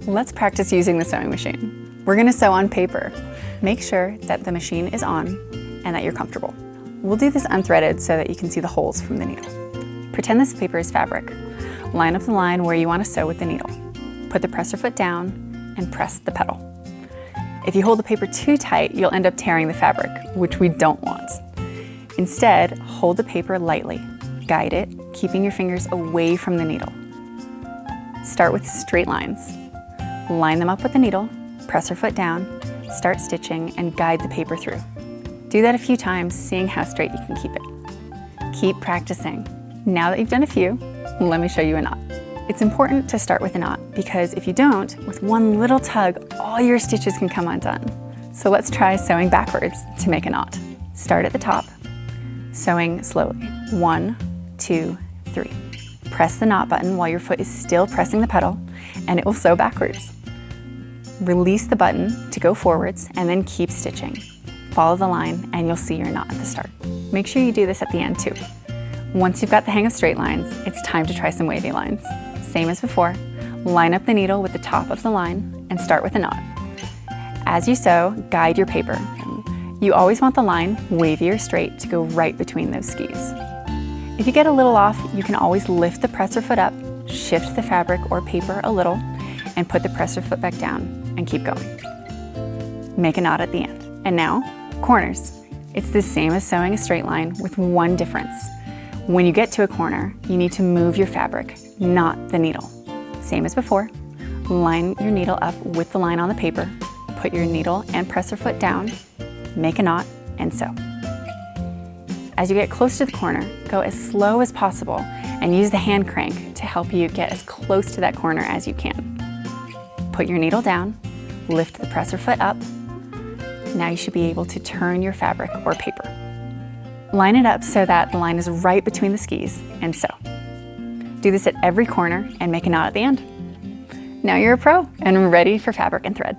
Let's practice using the sewing machine. We're gonna sew on paper. Make sure that the machine is on and that you're comfortable. We'll do this unthreaded so that you can see the holes from the needle. Pretend this paper is fabric. Line up the line where you want to sew with the needle. Put the presser foot down and press the pedal. If you hold the paper too tight, you'll end up tearing the fabric, which we don't want. Instead, hold the paper lightly. Guide it, keeping your fingers away from the needle. Start with straight lines. Line them up with the needle, press your foot down, start stitching, and guide the paper through. Do that a few times, seeing how straight you can keep it. Keep practicing. Now that you've done a few, let me show you a knot. It's important to start with a knot because if you don't, with one little tug, all your stitches can come undone. So let's try sewing backwards to make a knot. Start at the top, sewing slowly. 1, 2, 3. Press the knot button while your foot is still pressing the pedal, and it will sew backwards. Release the button to go forwards and then keep stitching. Follow the line and you'll see your knot at the start. Make sure you do this at the end too. Once you've got the hang of straight lines, it's time to try some wavy lines. Same as before, line up the needle with the top of the line and start with a knot. As you sew, guide your paper. You always want the line, wavy or straight, to go right between those skis. If you get a little off, you can always lift the presser foot up, shift the fabric or paper a little, and put the presser foot back down and keep going. Make a knot at the end. And now, corners. It's the same as sewing a straight line with one difference. When you get to a corner, you need to move your fabric, not the needle. Same as before, line your needle up with the line on the paper, put your needle and presser foot down, make a knot, and sew. As you get close to the corner, go as slow as possible and use the hand crank to help you get as close to that corner as you can. Put your needle down, lift the presser foot up. Now you should be able to turn your fabric or paper. Line it up so that the line is right between the skis and sew. Do this at every corner and make a knot at the end. Now you're a pro and ready for fabric and thread.